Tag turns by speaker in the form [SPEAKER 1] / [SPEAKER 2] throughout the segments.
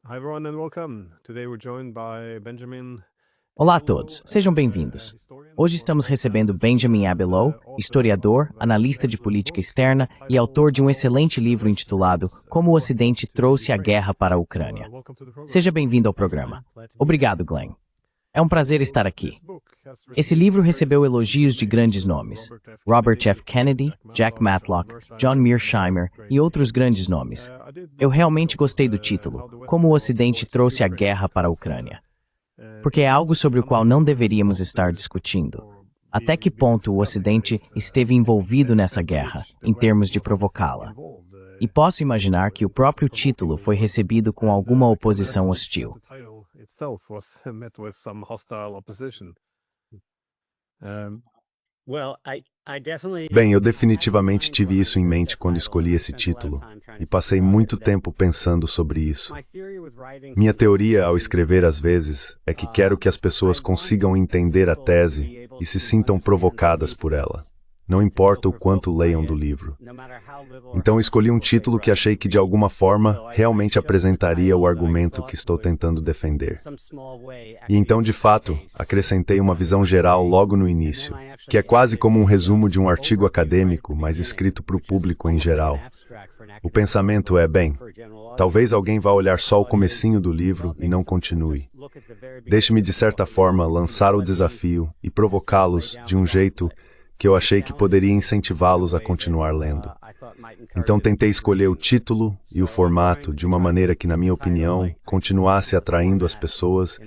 [SPEAKER 1] Hi everyone and welcome. Today we're joined by Benjamin
[SPEAKER 2] Olá a
[SPEAKER 1] Abelow,
[SPEAKER 2] todos, sejam bem-vindos. Hoje estamos recebendo Benjamin Abelow, historiador, analista de política externa e autor de um excelente livro intitulado Como o Ocidente Trouxe a Guerra para a Ucrânia. Seja bem-vindo ao programa. Obrigado, Glenn. É um prazer estar aqui. Esse livro recebeu elogios de grandes nomes: Robert F. Kennedy, Jack Matlock, John Mearsheimer e outros grandes nomes. Eu realmente gostei do título, Como o Ocidente Trouxe a Guerra para a Ucrânia. Porque é algo sobre o qual não deveríamos estar discutindo. Até que ponto o Ocidente esteve envolvido nessa guerra, em termos de provocá-la? E posso imaginar que o próprio título foi recebido com alguma oposição hostil.
[SPEAKER 3] Bem, eu definitivamente tive isso em mente quando escolhi esse título, e passei muito tempo pensando sobre isso. Minha teoria ao escrever às vezes é que quero que as pessoas consigam entender a tese e se sintam provocadas por ela. Não importa o quanto leiam do livro. Então escolhi um título que achei que de alguma forma realmente apresentaria o argumento que estou tentando defender. E então, de fato, acrescentei uma visão geral logo no início, que é quase como um resumo de um artigo acadêmico, mas escrito para o público em geral. O pensamento é, bem, talvez alguém vá olhar só o comecinho do livro e não continue. Deixe-me, de certa forma, lançar o desafio e provocá-los de um jeito que eu achei que poderia incentivá-los a continuar lendo. Então tentei escolher o título e o formato de uma maneira que, na minha opinião, continuasse atraindo as pessoas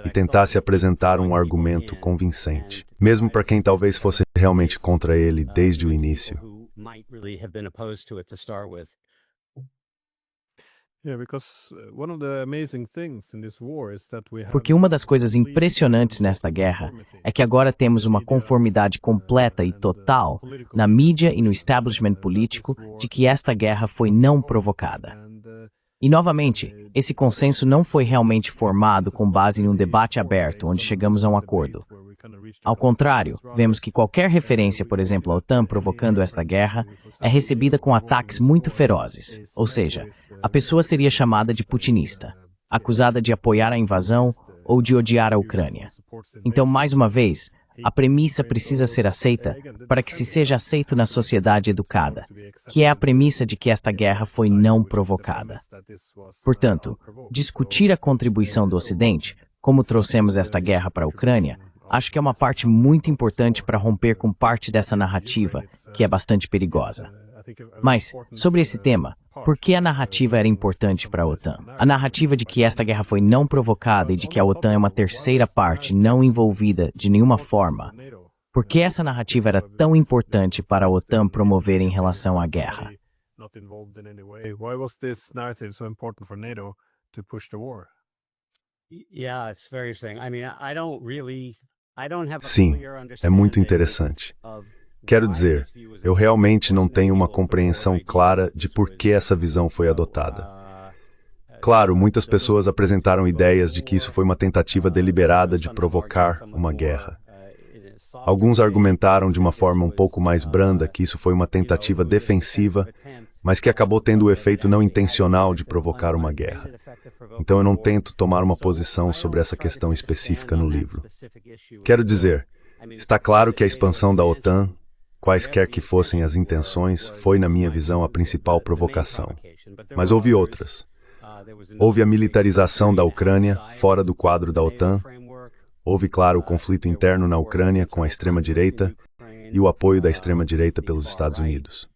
[SPEAKER 3] e tentasse apresentar um argumento convincente, mesmo para quem talvez fosse realmente contra ele desde o início.
[SPEAKER 2] Porque uma das coisas impressionantes nesta guerra é que agora temos uma conformidade completa e total na mídia e no establishment político de que esta guerra foi não provocada. E, novamente, esse consenso não foi realmente formado com base em um debate aberto onde chegamos a um acordo. Ao contrário, vemos que qualquer referência, por exemplo, à OTAN provocando esta guerra, é recebida com ataques muito ferozes. Ou seja, a pessoa seria chamada de putinista, acusada de apoiar a invasão ou de odiar a Ucrânia. Então, mais uma vez, a premissa precisa ser aceita para que se seja aceito na sociedade educada, que é a premissa de que esta guerra foi não provocada. Portanto, discutir a contribuição do Ocidente, como trouxemos esta guerra para a Ucrânia, acho que é uma parte muito importante para romper com parte dessa narrativa, que é bastante perigosa. Mas, sobre esse tema, por que a narrativa era importante para a OTAN? A narrativa de que esta guerra foi não provocada e de que a OTAN é uma terceira parte não envolvida de nenhuma forma. Por que essa narrativa era tão importante para a OTAN promover em relação à guerra?
[SPEAKER 3] Sim, é muito interessante. Quero dizer, eu realmente não tenho uma compreensão clara de por que essa visão foi adotada. Claro, muitas pessoas apresentaram ideias de que isso foi uma tentativa deliberada de provocar uma guerra. Alguns argumentaram de uma forma um pouco mais branda que isso foi uma tentativa defensiva, mas que acabou tendo o efeito não intencional de provocar uma guerra. Então eu não tento tomar uma posição sobre essa questão específica no livro. Quero dizer, está claro que a expansão da OTAN, quaisquer que fossem as intenções, foi, na minha visão, a principal provocação. Mas houve outras. Houve a militarização da Ucrânia, fora do quadro da OTAN. Houve, claro, o conflito interno na Ucrânia com a extrema-direita e o apoio da extrema-direita pelos Estados Unidos.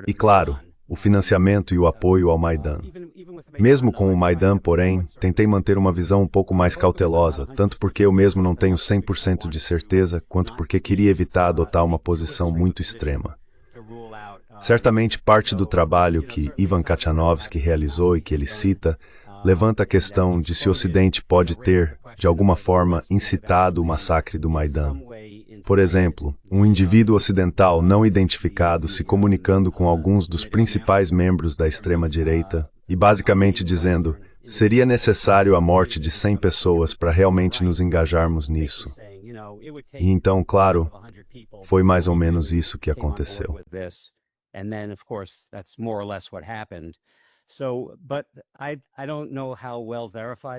[SPEAKER 3] E, claro, o financiamento e o apoio ao Maidan. Mesmo com o Maidan, porém, tentei manter uma visão um pouco mais cautelosa, tanto porque eu mesmo não tenho 100% de certeza, quanto porque queria evitar adotar uma posição muito extrema. Certamente parte do trabalho que Ivan Khachanovsky realizou e que ele cita, levanta a questão de se o Ocidente pode ter, de alguma forma, incitado o massacre do Maidan. Por exemplo, um indivíduo ocidental não identificado se comunicando com alguns dos principais membros da extrema-direita e basicamente dizendo: seria necessário a morte de 100 pessoas para realmente nos engajarmos nisso. E então, claro, Foi mais ou menos isso que aconteceu.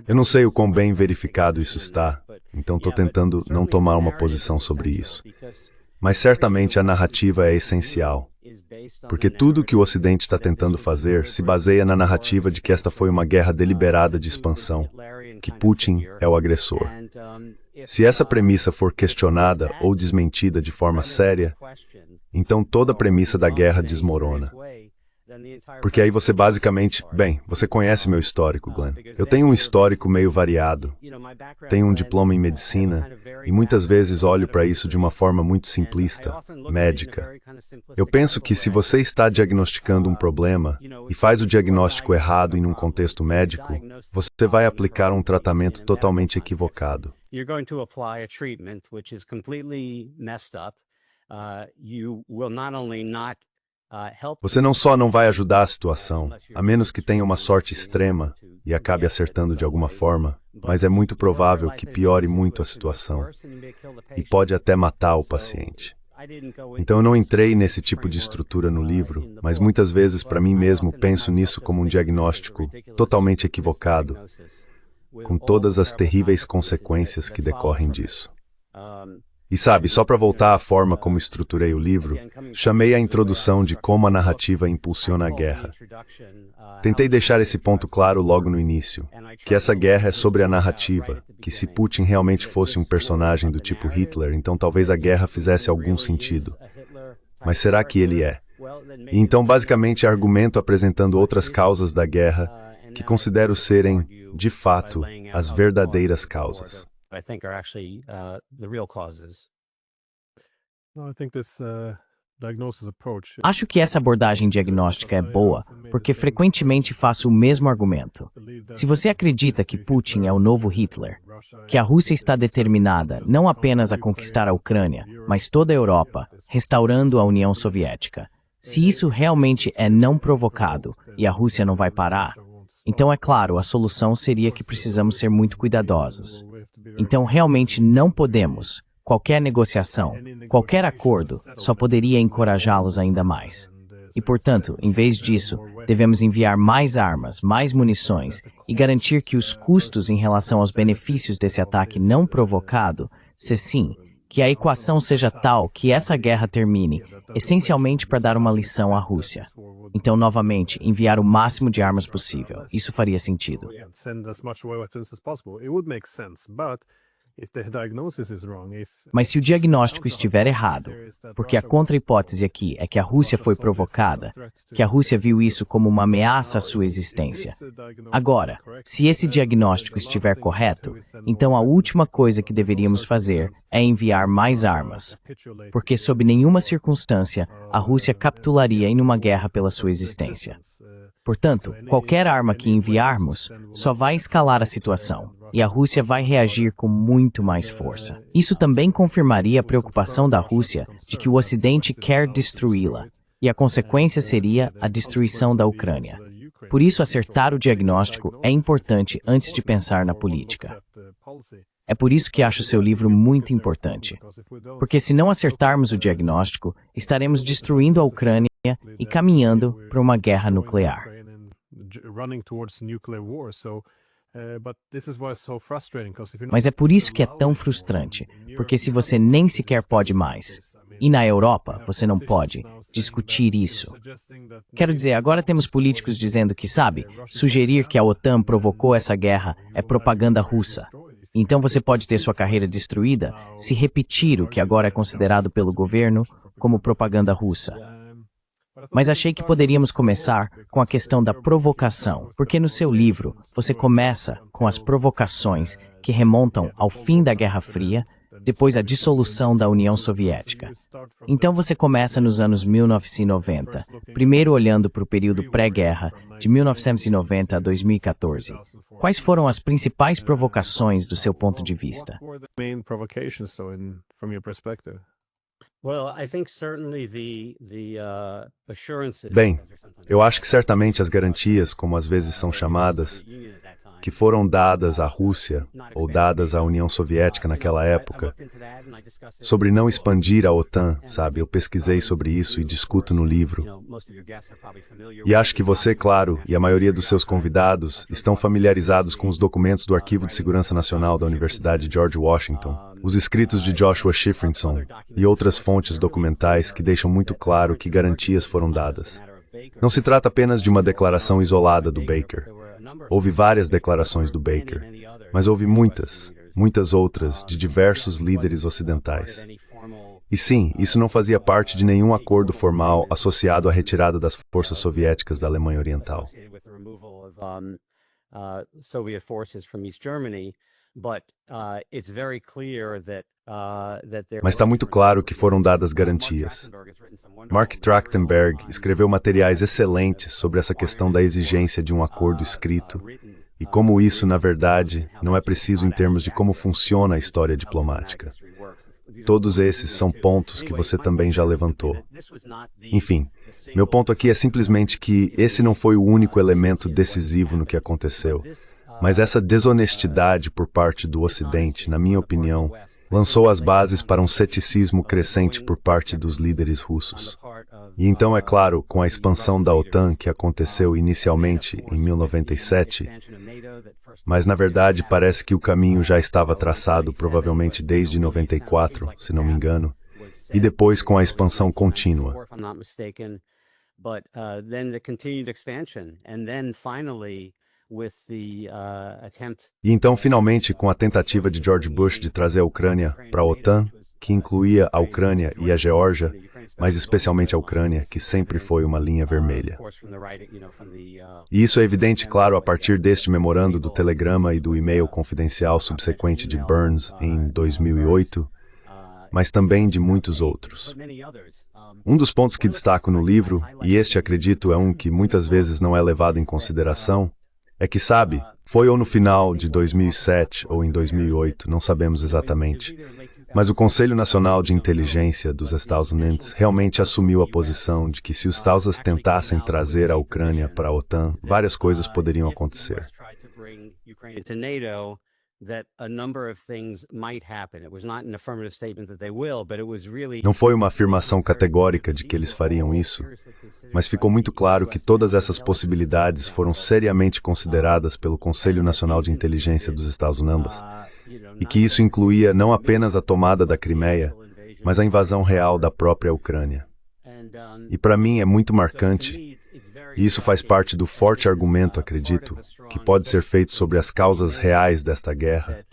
[SPEAKER 3] Eu não sei o quão bem verificado isso está, então estou tentando não tomar uma posição sobre isso. Mas certamente a narrativa é essencial, porque tudo o que o Ocidente está tentando fazer se baseia na narrativa de que esta foi uma guerra deliberada de expansão, que Putin é o agressor. Se essa premissa for questionada ou desmentida de forma séria, então toda a premissa da guerra desmorona. Porque aí você basicamente... Bem, você conhece meu histórico, Glenn. Eu tenho um histórico meio variado. Tenho um diploma em medicina e muitas vezes olho para isso de uma forma muito simplista, médica. Eu penso que se você está diagnosticando um problema e faz o diagnóstico errado em um contexto médico, você vai aplicar um tratamento totalmente equivocado. Você não só não vai ajudar a situação, a menos que tenha uma sorte extrema e acabe acertando de alguma forma, mas é muito provável que piore muito a situação e pode até matar o paciente. Então eu não entrei nesse tipo de estrutura no livro, mas muitas vezes para mim mesmo penso nisso como um diagnóstico totalmente equivocado, com todas as terríveis consequências que decorrem disso. E sabe, só para voltar à forma como estruturei o livro, chamei a introdução de como a narrativa impulsiona a guerra. Tentei deixar esse ponto claro logo no início, que essa guerra é sobre a narrativa, que se Putin realmente fosse um personagem do tipo Hitler, então talvez a guerra fizesse algum sentido. Mas será que ele é? E então basicamente argumento apresentando outras causas da guerra, que considero serem, de fato, as verdadeiras causas.
[SPEAKER 1] I think are actually the real causes. No, I think this diagnosis approach.
[SPEAKER 2] Acho que essa abordagem diagnóstica é boa, porque frequentemente faço o mesmo argumento. Se você acredita que Putin é o novo Hitler, que a Rússia está determinada não apenas a conquistar a Ucrânia, mas toda a Europa, restaurando a União Soviética, se isso realmente é não provocado e a Rússia não vai parar, então é claro, a solução seria que precisamos ser muito cuidadosos. Então realmente não podemos. Qualquer negociação, qualquer acordo, só poderia encorajá-los ainda mais. E, portanto, em vez disso, devemos enviar mais armas, mais munições e garantir que os custos em relação aos benefícios desse ataque não provocado, se sim, que a equação seja tal que essa guerra termine, essencialmente para dar uma lição à Rússia. Então, novamente, enviar o máximo de armas possível. Isso faria sentido. Mas se o diagnóstico estiver errado, porque a contra-hipótese aqui é que a Rússia foi provocada, que a Rússia viu isso como uma ameaça à sua existência. Agora, se esse diagnóstico estiver correto, então a última coisa que deveríamos fazer é enviar mais armas, porque sob nenhuma circunstância a Rússia capitularia em uma guerra pela sua existência. Portanto, qualquer arma que enviarmos só vai escalar a situação, e a Rússia vai reagir com muito mais força. Isso também confirmaria a preocupação da Rússia de que o Ocidente quer destruí-la, e a consequência seria a destruição da Ucrânia. Por isso, acertar o diagnóstico é importante antes de pensar na política. É por isso que acho seu livro muito importante. Porque se não acertarmos o diagnóstico, estaremos destruindo a Ucrânia e caminhando para uma guerra nuclear. Mas é por isso que é tão frustrante, porque se você nem sequer pode mais, e na Europa você não pode, discutir isso. Quero dizer, agora temos políticos dizendo que, sabe, sugerir que a OTAN provocou essa guerra é propaganda russa. Então você pode ter sua carreira destruída se repetir o que agora é considerado pelo governo como propaganda russa. Mas achei que poderíamos começar com a questão da provocação, porque no seu livro você começa com as provocações que remontam ao fim da Guerra Fria, depois a dissolução da União Soviética. Então você começa nos anos 1990, primeiro olhando para o período pré-guerra, de 1990 a 2014. Quais foram as principais provocações do seu ponto de vista?
[SPEAKER 3] Bem, eu acho que certamente as garantias, como às vezes são chamadas, que foram dadas à Rússia ou dadas à União Soviética naquela época, sobre não expandir a OTAN, sabe? Eu pesquisei sobre isso e discuto no livro. E acho que você, claro, e a maioria dos seus convidados estão familiarizados com os documentos do Arquivo de Segurança Nacional da Universidade George Washington, os escritos de Joshua Shifrinson e outras fontes documentais que deixam muito claro que garantias foram dadas. Não se trata apenas de uma declaração isolada do Baker. Houve várias declarações do Baker, mas houve muitas outras de diversos líderes ocidentais. E sim, isso não fazia parte de nenhum acordo formal associado à retirada das forças soviéticas da Alemanha Oriental. Mas está muito claro que foram dadas garantias. Mark Trachtenberg escreveu materiais excelentes sobre essa questão da exigência de um acordo escrito e como isso, na verdade, não é preciso em termos de como funciona a história diplomática. Todos esses são pontos que você também já levantou. Enfim, meu ponto aqui é simplesmente que esse não foi o único elemento decisivo no que aconteceu, mas essa desonestidade por parte do Ocidente, na minha opinião, lançou as bases para um ceticismo crescente por parte dos líderes russos. E então, é claro, com a expansão da OTAN que aconteceu inicialmente em 1997, mas na verdade parece que o caminho já estava traçado provavelmente desde 94, se não me engano, e depois com a expansão contínua. E então, finalmente, com a tentativa de George Bush de trazer a Ucrânia para a OTAN, que incluía a Ucrânia e a Geórgia, mas especialmente a Ucrânia, que sempre foi uma linha vermelha. E isso é evidente, claro, a partir deste memorando do telegrama e do e-mail confidencial subsequente de Burns em 2008, mas também de muitos outros. Um dos pontos que destaco no livro, e este acredito é um que muitas vezes não é levado em consideração, é que, sabe, foi ou no final de 2007 ou em 2008, não sabemos exatamente, mas o Conselho Nacional de Inteligência dos Estados Unidos realmente assumiu a posição de que se os Estados Unidos tentassem trazer a Ucrânia para a OTAN, várias coisas poderiam acontecer. Não foi uma afirmação categórica de que eles fariam isso, mas ficou muito claro que todas essas possibilidades foram seriamente consideradas pelo Conselho Nacional de Inteligência dos Estados Unidos, e que isso incluía não apenas a tomada da Crimeia, mas a invasão real da própria Ucrânia. E para mim é muito marcante, e isso faz parte do forte argumento, acredito, que pode ser feito sobre as causas reais desta guerra,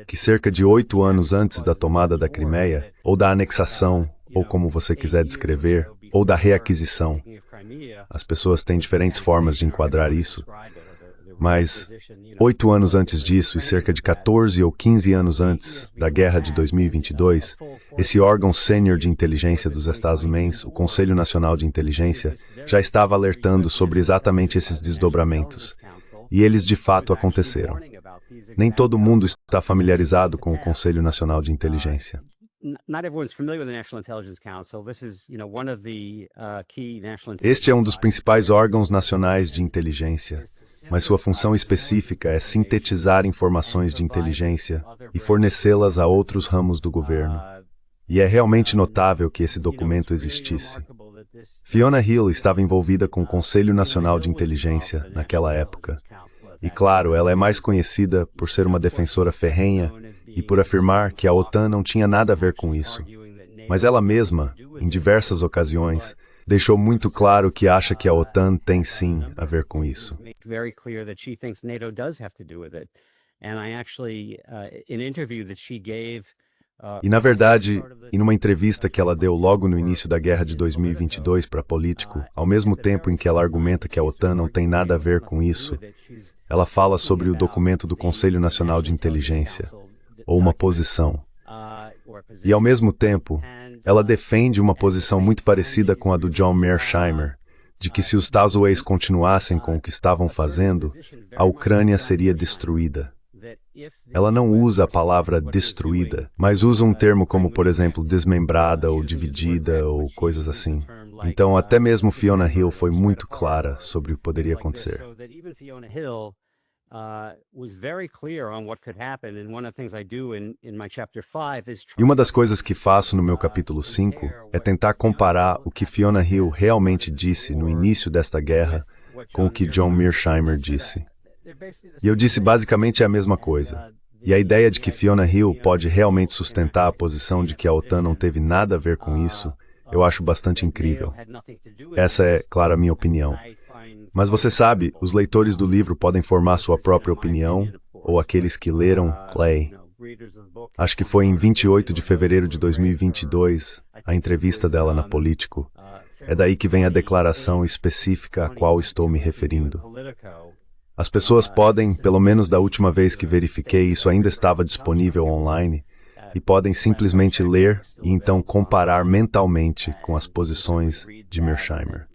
[SPEAKER 3] que cerca de 8 anos antes da tomada da Crimeia, ou da anexação, ou como você quiser descrever, ou da reaquisição. As pessoas têm diferentes formas de enquadrar isso, mas 8 anos antes disso e cerca de 14 ou 15 anos antes da guerra de 2022, esse órgão sênior de inteligência dos Estados Unidos, o Conselho Nacional de Inteligência, já estava alertando sobre exatamente esses desdobramentos. E eles de fato aconteceram. Nem todo mundo está familiarizado com o Conselho Nacional de Inteligência. Este é um dos principais órgãos nacionais de inteligência, mas sua função específica é sintetizar informações de inteligência e fornecê-las a outros ramos do governo. E é realmente notável que esse documento existisse. Fiona Hill estava envolvida com o Conselho Nacional de Inteligência naquela época. E claro, ela é mais conhecida por ser uma defensora ferrenha e por afirmar que a OTAN não tinha nada a ver com isso. Mas ela mesma, em diversas ocasiões, deixou muito claro que acha que a OTAN tem sim a ver com isso. E na verdade, em uma entrevista que ela deu logo no início da guerra de 2022 para Político, ao mesmo tempo em que ela argumenta que a OTAN não tem nada a ver com isso, ela fala sobre o documento do Conselho Nacional de Inteligência, ou uma posição. E ao mesmo tempo, ela defende uma posição muito parecida com a do John Mearsheimer, de que se os Estados Unidos continuassem com o que estavam fazendo, a Ucrânia seria destruída. Ela não usa a palavra destruída, mas usa um termo como, por exemplo, desmembrada ou dividida ou coisas assim. Então, até mesmo Fiona Hill foi muito clara sobre o que poderia acontecer. E uma das coisas que faço no meu capítulo 5 é tentar comparar o que Fiona Hill realmente disse no início desta guerra com o que John Mearsheimer disse. E eu disse basicamente a mesma coisa. E a ideia de que Fiona Hill pode realmente sustentar a posição de que a OTAN não teve nada a ver com isso, eu acho bastante incrível. Essa é, claro, a minha opinião. Mas você sabe, os leitores do livro podem formar sua própria opinião, ou aqueles que leram, leem. Acho que foi em 28 de fevereiro de 2022, a entrevista dela na Político. É daí que vem a declaração específica a qual estou me referindo. As pessoas podem, pelo menos da última vez que verifiquei, isso ainda estava disponível online, e podem simplesmente ler e então comparar mentalmente com as posições de Mearsheimer.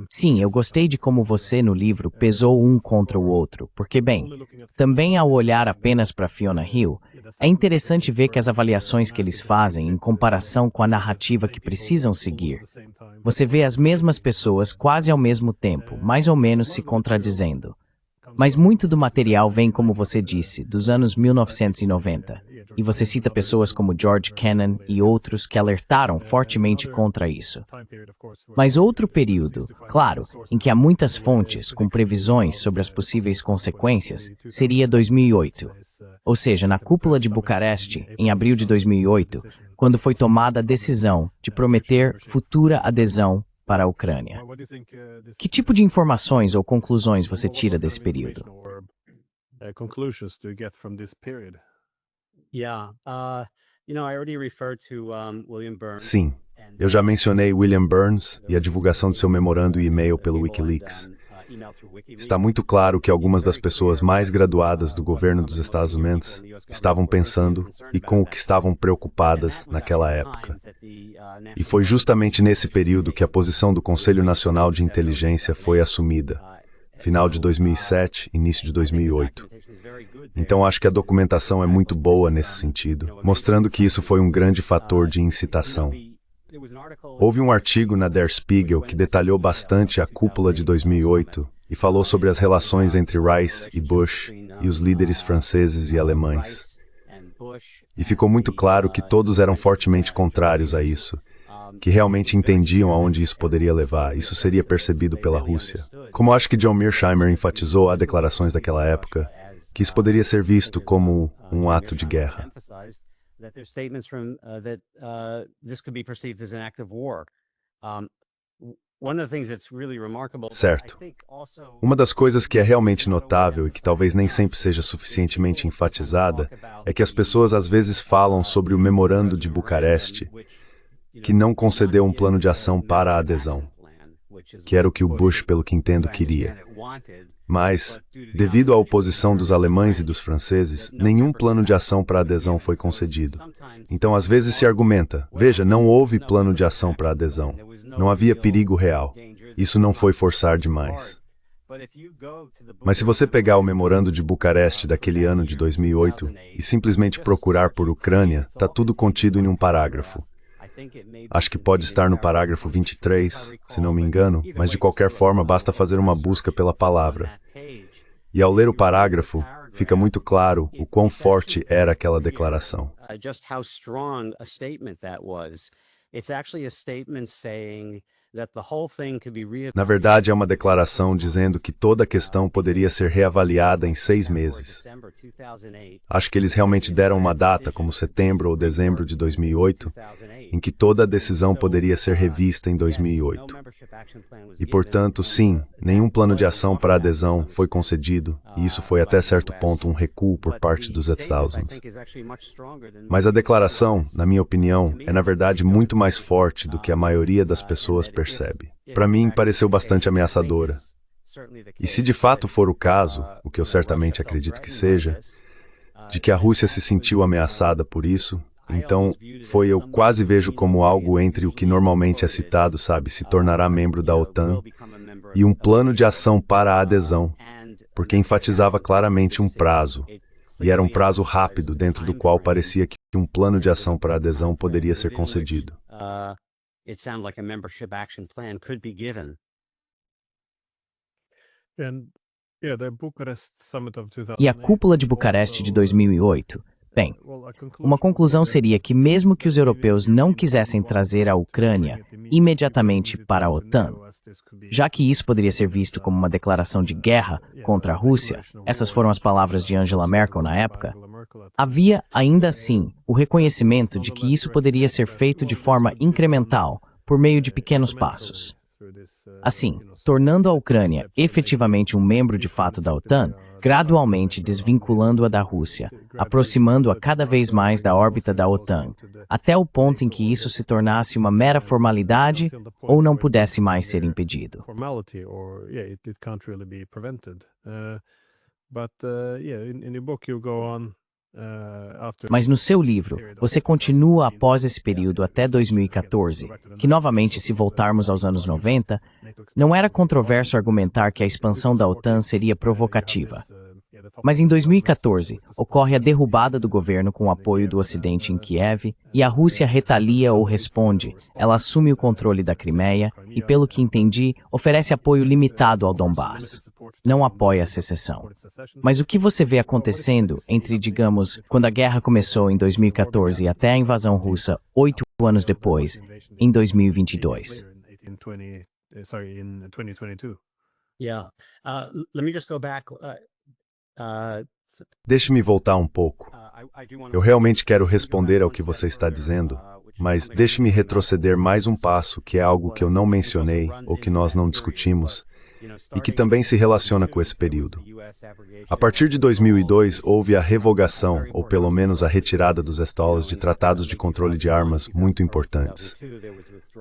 [SPEAKER 2] Sim, eu gostei de como você, no livro, pesou um contra o outro, porque, bem, também ao olhar apenas para Fiona Hill, é interessante ver que as avaliações que eles fazem em comparação com a narrativa que precisam seguir, você vê as mesmas pessoas quase ao mesmo tempo, mais ou menos se contradizendo. Mas muito do material vem, como você disse, dos anos 1990, e você cita pessoas como George Kennan e outros que alertaram fortemente contra isso. Mas outro período, claro, em que há muitas fontes com previsões sobre as possíveis consequências, seria 2008. Ou seja, na cúpula de Bucareste, em abril de 2008, quando foi tomada a decisão de prometer futura adesão para a Ucrânia. Que tipo de informações ou conclusões você tira desse período?
[SPEAKER 3] Sim, eu já mencionei William Burns e a divulgação de seu memorando e e-mail pelo Wikileaks. Está muito claro que algumas das pessoas mais graduadas do governo dos Estados Unidos estavam pensando e com o que estavam preocupadas naquela época. E foi justamente nesse período que a posição do Conselho Nacional de Inteligência foi assumida, final de 2007, início de 2008. Então acho que a documentação é muito boa nesse sentido, mostrando que isso foi um grande fator de incitação. Houve um artigo na Der Spiegel que detalhou bastante a cúpula de 2008 e falou sobre as relações entre Rice e Bush e os líderes franceses e alemães. E ficou muito claro que todos eram fortemente contrários a isso, que realmente entendiam aonde isso poderia levar, isso seria percebido pela Rússia. Como acho que John Mearsheimer enfatizou as declarações daquela época, que isso poderia ser visto como um ato de guerra. Certo. Uma das coisas que é realmente notável e que talvez nem sempre seja suficientemente enfatizada é que as pessoas às vezes falam sobre o memorando de Bucareste, que não concedeu um plano de ação para a adesão, que era o que o Bush, pelo que entendo, queria. Mas, devido à oposição dos alemães e dos franceses, nenhum plano de ação para a adesão foi concedido. Então, às vezes se argumenta, veja, não houve plano de ação para a adesão. Não havia perigo real. Isso não foi forçar demais. Mas se você pegar o memorando de Bucareste daquele ano de 2008 e simplesmente procurar por Ucrânia, está tudo contido em um parágrafo. Acho que pode estar no parágrafo 23, se não me engano, mas de qualquer forma basta fazer uma busca pela palavra. E ao ler o parágrafo, fica muito claro o quão forte era aquela declaração. Na verdade, é uma declaração dizendo que toda a questão poderia ser reavaliada em 6 meses. Acho que eles realmente deram uma data, como setembro ou dezembro de 2008, em que toda a decisão poderia ser revista em 2008. E, portanto, sim, nenhum plano de ação para adesão foi concedido, e isso foi até certo ponto um recuo por parte dos Estados. Mas a declaração, na minha opinião, é na verdade muito mais forte do que a maioria das pessoas percebe. Para mim, pareceu bastante ameaçadora. E se de fato for o caso, o que eu certamente acredito que seja, de que a Rússia se sentiu ameaçada por isso, então eu quase vejo como algo entre o que normalmente é citado, sabe, se tornará membro da OTAN, e um plano de ação para a adesão, porque enfatizava claramente um prazo, e era um prazo rápido dentro do qual parecia que um plano de ação para a adesão poderia ser concedido.
[SPEAKER 4] it sounded like a membership action plan could be given.
[SPEAKER 2] E a cúpula de Bucareste de 2008? Bem, uma conclusão seria que mesmo que os europeus não quisessem trazer a Ucrânia imediatamente para a OTAN, já que isso poderia ser visto como uma declaração de guerra contra a Rússia, essas foram as palavras de Angela Merkel na época, havia ainda assim o reconhecimento de que isso poderia ser feito de forma incremental, por meio de pequenos passos. Assim, tornando a Ucrânia efetivamente um membro de fato da OTAN, gradualmente desvinculando-a da Rússia, aproximando-a cada vez mais da órbita da OTAN, até o ponto em que isso se tornasse uma mera formalidade ou não pudesse mais ser impedido. Mas no seu livro, você continua após esse período até 2014, que novamente, se voltarmos aos anos 90, não era controverso argumentar que a expansão da OTAN seria provocativa. Mas em 2014, ocorre a derrubada do governo com o apoio do Ocidente em Kiev, e a Rússia retalia ou responde. Ela assume o controle da Crimeia e, pelo que entendi, oferece apoio limitado ao Donbass. Não apoia a secessão. Mas o que você vê acontecendo entre, digamos, quando a guerra começou em 2014 até a invasão russa 8 anos depois, em 2022?
[SPEAKER 4] Yeah. Let me just go back.
[SPEAKER 3] Deixe-me voltar um pouco. Eu realmente quero responder ao que você está dizendo, mas deixe-me retroceder mais um passo, que é algo que eu não mencionei ou que nós não discutimos, e que também se relaciona com esse período. A partir de 2002, houve a revogação, ou pelo menos a retirada dos estalos de tratados de controle de armas muito importantes.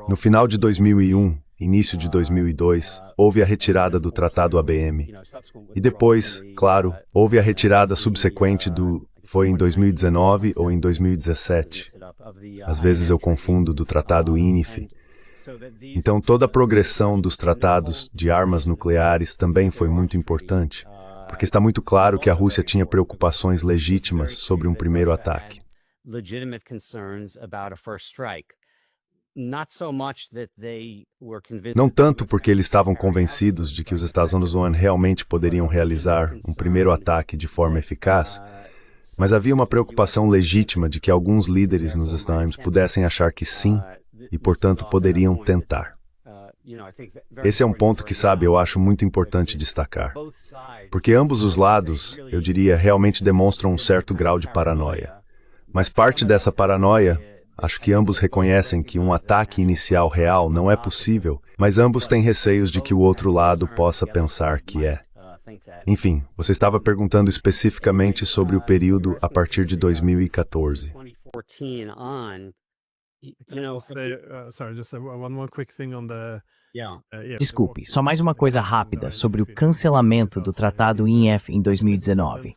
[SPEAKER 3] No final de 2001, início de 2002, houve a retirada do Tratado ABM. E depois, claro, houve a retirada subsequente foi em 2019 ou em 2017. Às vezes eu confundo do Tratado INF. Então toda a progressão dos tratados de armas nucleares também foi muito importante, porque está muito claro que a Rússia tinha preocupações legítimas sobre um primeiro ataque. Não tanto porque eles estavam convencidos de que os Estados Unidos realmente poderiam realizar um primeiro ataque de forma eficaz, mas havia uma preocupação legítima de que alguns líderes nos Estados Unidos pudessem achar que sim, e portanto poderiam tentar. Esse é um ponto que, eu acho muito importante destacar. Porque ambos os lados, eu diria, realmente demonstram um certo grau de paranoia. Mas parte dessa paranoia, acho que ambos reconhecem que um ataque inicial real não é possível, mas ambos têm receios de que o outro lado possa pensar que é. Enfim, você estava perguntando especificamente sobre o período a partir de 2014.
[SPEAKER 2] Desculpe, só mais uma coisa rápida sobre o cancelamento do Tratado INF em 2019.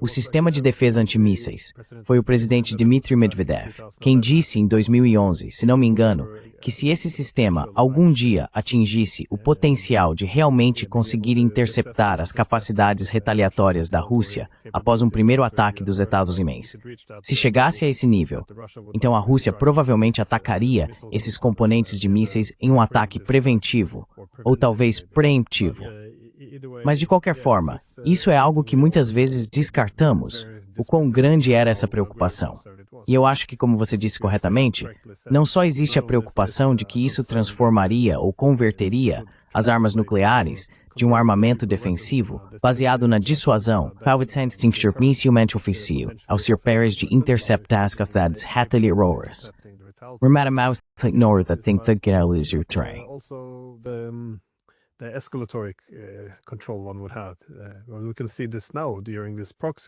[SPEAKER 2] O sistema de defesa antimísseis foi o presidente Dmitry Medvedev quem disse em 2011, se não me engano, que se esse sistema algum dia atingisse o potencial de realmente conseguir interceptar as capacidades retaliatórias da Rússia após um primeiro ataque dos Estados Unidos, se chegasse a esse nível, então a Rússia provavelmente atacaria esses componentes de mísseis em um ataque preventivo, ou talvez preemptivo. Mas de qualquer forma, isso é algo que muitas vezes descartamos, o quão grande era essa preocupação. E eu acho que, como você disse corretamente, não só existe a preocupação de que isso transformaria ou converteria as armas nucleares de um armamento defensivo baseado na dissuasão, ao ser pares de interceptar as capacidades retaliadoras.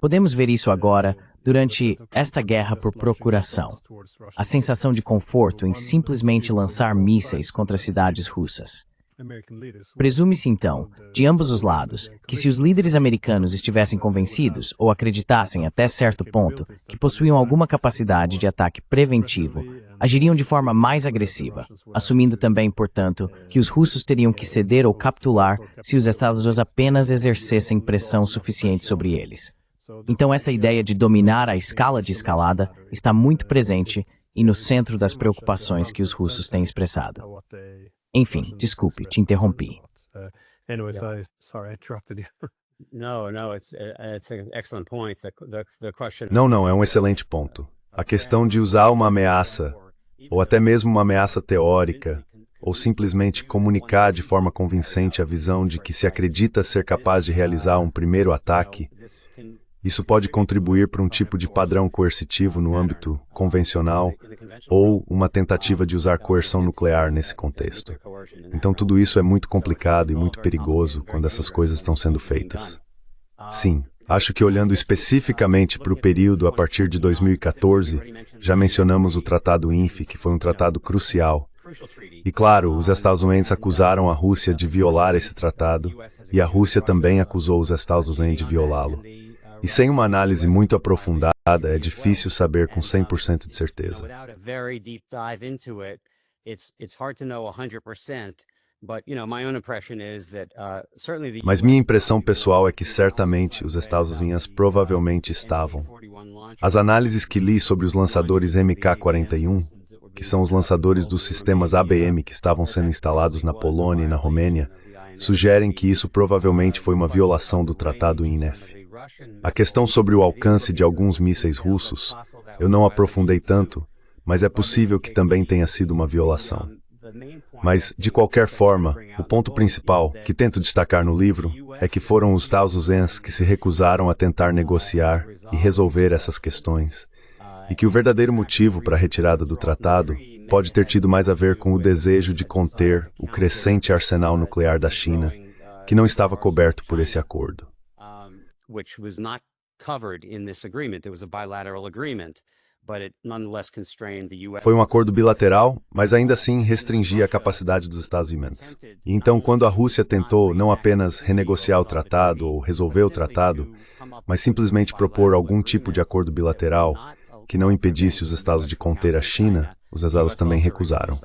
[SPEAKER 2] Podemos ver isso agora, durante esta guerra por procuração. A sensação de conforto em simplesmente lançar mísseis contra cidades russas. Presume-se então, de ambos os lados, que se os líderes americanos estivessem convencidos ou acreditassem até certo ponto que possuíam alguma capacidade de ataque preventivo, agiriam de forma mais agressiva, assumindo também, portanto, que os russos teriam que ceder ou capitular se os Estados Unidos apenas exercessem pressão suficiente sobre eles. Então essa ideia de dominar a escala de escalada está muito presente e no centro das preocupações que os russos têm expressado. Enfim, desculpe, te interrompi.
[SPEAKER 3] Não, é um excelente ponto. A questão de usar uma ameaça, ou até mesmo uma ameaça teórica, ou simplesmente comunicar de forma convincente a visão de que se acredita ser capaz de realizar um primeiro ataque, isso pode contribuir para um tipo de padrão coercitivo no âmbito convencional ou uma tentativa de usar coerção nuclear nesse contexto. Então tudo isso é muito complicado e muito perigoso quando essas coisas estão sendo feitas. Sim, acho que olhando especificamente para o período a partir de 2014, já mencionamos o Tratado INF, que foi um tratado crucial. E claro, os Estados Unidos acusaram a Rússia de violar esse tratado, e a Rússia também acusou os Estados Unidos de violá-lo. E sem uma análise muito aprofundada, é difícil saber com 100% de certeza. Mas minha impressão pessoal é que certamente os Estados Unidos provavelmente estavam. As análises que li sobre os lançadores MK-41, que são os lançadores dos sistemas ABM que estavam sendo instalados na Polônia e na Romênia, sugerem que isso provavelmente foi uma violação do Tratado INF. A questão sobre o alcance de alguns mísseis russos, eu não aprofundei tanto, mas é possível que também tenha sido uma violação. Mas, de qualquer forma, o ponto principal, que tento destacar no livro, é que foram os Estados Unidos que se recusaram a tentar negociar e resolver essas questões, e que o verdadeiro motivo para a retirada do tratado pode ter tido mais a ver com o desejo de conter o crescente arsenal nuclear da China, que não estava coberto por esse acordo. Foi um acordo bilateral, mas ainda assim restringia a capacidade dos Estados Unidos. E então, quando a Rússia tentou não apenas renegociar o tratado ou resolver o tratado, mas simplesmente propor algum tipo de acordo bilateral que não impedisse os Estados de conter a China, os Estados também recusaram.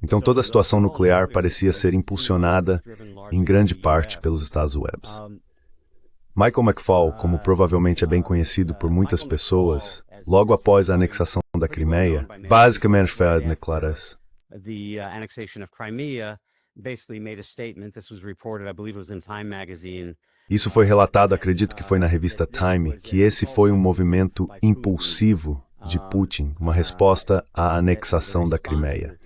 [SPEAKER 3] Então toda a situação nuclear parecia ser impulsionada, em grande parte, pelos Estados Unidos. Michael McFaul, como provavelmente é bem conhecido por muitas pessoas, logo após a anexação da Crimeia, basicamente fez a declaração. Isso foi relatado, acredito que foi na revista Time, que esse foi um movimento impulsivo de Putin, uma resposta à anexação da Crimeia.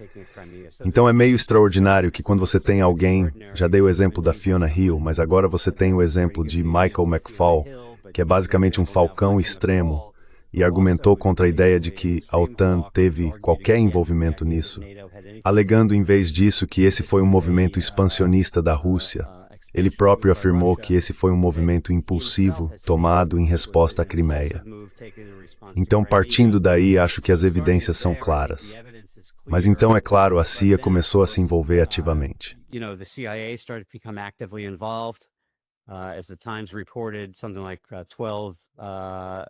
[SPEAKER 3] Então é meio extraordinário que quando você tem alguém, já dei o exemplo da Fiona Hill, mas agora você tem o exemplo de Michael McFaul, que é basicamente um falcão extremo, e argumentou contra a ideia de que a OTAN teve qualquer envolvimento nisso, alegando em vez disso que esse foi um movimento expansionista da Rússia. Ele próprio afirmou que esse foi um movimento impulsivo tomado em resposta à Crimeia. Então, partindo daí, acho que as evidências são claras. Mas então, é claro, a CIA começou a se envolver ativamente.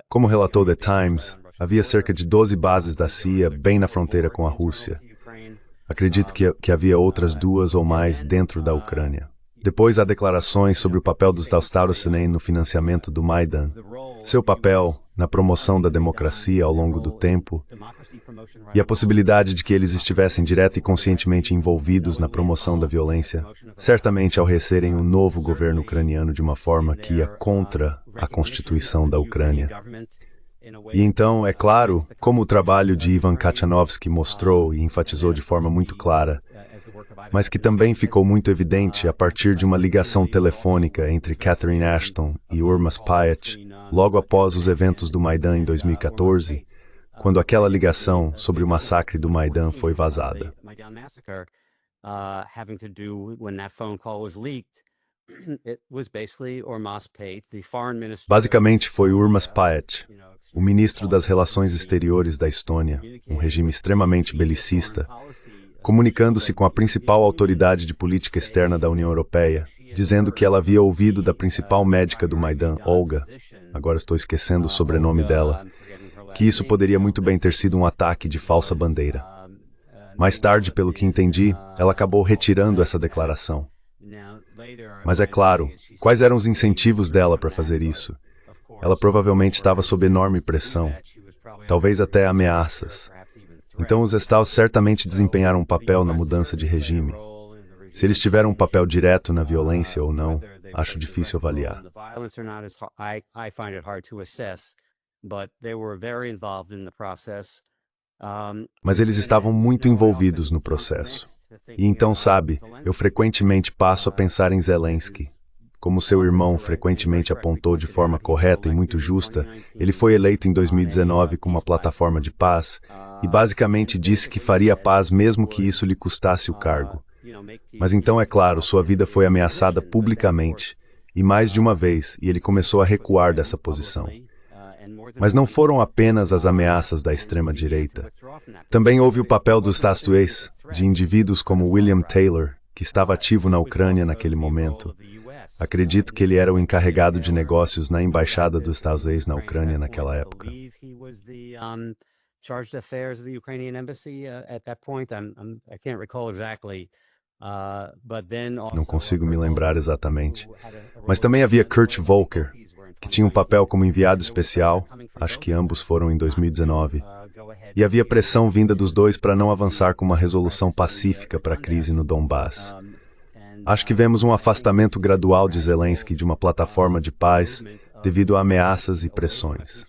[SPEAKER 3] Como relatou The Times, havia cerca de 12 bases da CIA bem na fronteira com a Rússia. Acredito que havia outras 2 ou mais dentro da Ucrânia. Depois há declarações sobre o papel dos Estados Unidos no financiamento do Maidan, seu papel na promoção da democracia ao longo do tempo e a possibilidade de que eles estivessem direta e conscientemente envolvidos na promoção da violência, certamente ao recerem um novo governo ucraniano de uma forma que ia contra a Constituição da Ucrânia. E então, é claro, como o trabalho de Ivan Kachanovsky mostrou e enfatizou de forma muito clara, mas que também ficou muito evidente a partir de uma ligação telefônica entre Catherine Ashton e Urmas Payet, logo após os eventos do Maidan em 2014, quando aquela ligação sobre o massacre do Maidan foi vazada. Basicamente foi Urmas Payet, o ministro das Relações Exteriores da Estônia, um regime extremamente belicista, comunicando-se com a principal autoridade de política externa da União Europeia, dizendo que ela havia ouvido da principal médica do Maidan, Olga, agora estou esquecendo o sobrenome dela, que isso poderia muito bem ter sido um ataque de falsa bandeira. Mais tarde, pelo que entendi, ela acabou retirando essa declaração. Mas é claro, quais eram os incentivos dela para fazer isso? Ela provavelmente estava sob enorme pressão, talvez até ameaças. Então os Estados certamente desempenharam um papel na mudança de regime. Se eles tiveram um papel direto na violência ou não, acho difícil avaliar. Mas eles estavam muito envolvidos no processo. E então, sabe, eu frequentemente passo a pensar em Zelensky. Como seu irmão frequentemente apontou de forma correta e muito justa, ele foi eleito em 2019 com uma plataforma de paz e basicamente disse que faria paz mesmo que isso lhe custasse o cargo. Mas então, é claro, sua vida foi ameaçada publicamente, e mais de uma vez, e ele começou a recuar dessa posição. Mas não foram apenas as ameaças da extrema-direita. Também houve o papel dos Statuês, de indivíduos como William Taylor, que estava ativo na Ucrânia naquele momento. Acredito que ele era o encarregado de negócios na embaixada dos Estados Unidos na Ucrânia naquela época. Não consigo me lembrar exatamente. Mas também havia Kurt Volker, que tinha um papel como enviado especial, acho que ambos foram em 2019. E havia pressão vinda dos dois para não avançar com uma resolução pacífica para a crise no Donbass. Acho que vemos um afastamento gradual de Zelensky de uma plataforma de paz devido a ameaças e pressões.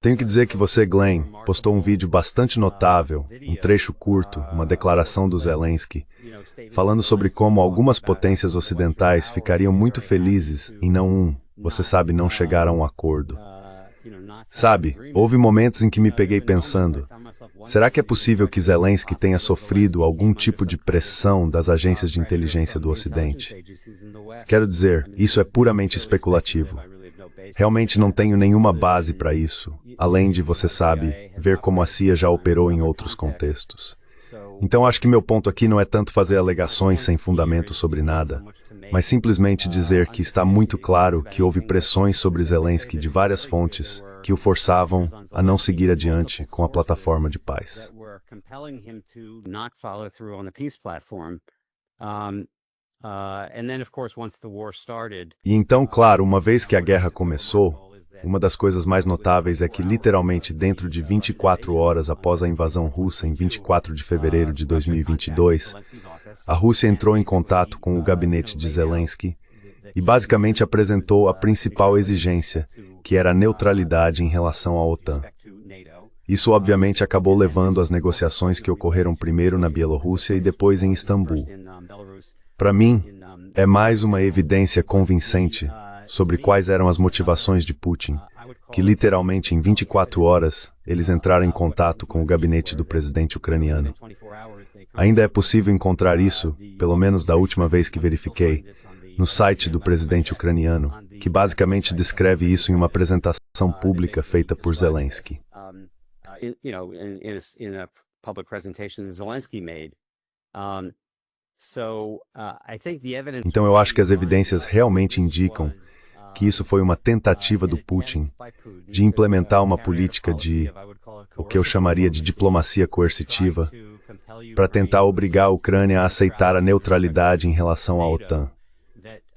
[SPEAKER 3] Tenho que dizer que você, Glenn, postou um vídeo bastante notável, um trecho curto, uma declaração do Zelensky, falando sobre como algumas potências ocidentais ficariam muito felizes em você sabe, não chegar a um acordo. Sabe, houve momentos em que me peguei pensando, será que é possível que Zelensky tenha sofrido algum tipo de pressão das agências de inteligência do Ocidente? Quero dizer, isso é puramente especulativo. Realmente não tenho nenhuma base para isso, além de, você sabe, ver como a CIA já operou em outros contextos. Então acho que meu ponto aqui não é tanto fazer alegações sem fundamento sobre nada, mas simplesmente dizer que está muito claro que houve pressões sobre Zelensky de várias fontes que o forçavam a não seguir adiante com a plataforma de paz. E então, claro, uma vez que a guerra começou, uma das coisas mais notáveis é que literalmente dentro de 24 horas após a invasão russa em 24 de fevereiro de 2022, a Rússia entrou em contato com o gabinete de Zelensky e basicamente apresentou a principal exigência, que era a neutralidade em relação à OTAN. Isso obviamente acabou levando às negociações que ocorreram primeiro na Bielorrússia e depois em Istambul. Para mim, é mais uma evidência convincente sobre quais eram as motivações de Putin, que literalmente em 24 horas eles entraram em contato com o gabinete do presidente ucraniano. Ainda é possível encontrar isso, pelo menos da última vez que verifiquei, no site do presidente ucraniano, que basicamente descreve isso em uma apresentação pública feita por Zelensky. Então eu acho que as evidências realmente indicam que isso foi uma tentativa do Putin de implementar uma política de, o que eu chamaria de diplomacia coercitiva, para tentar obrigar a Ucrânia a aceitar a neutralidade em relação à OTAN.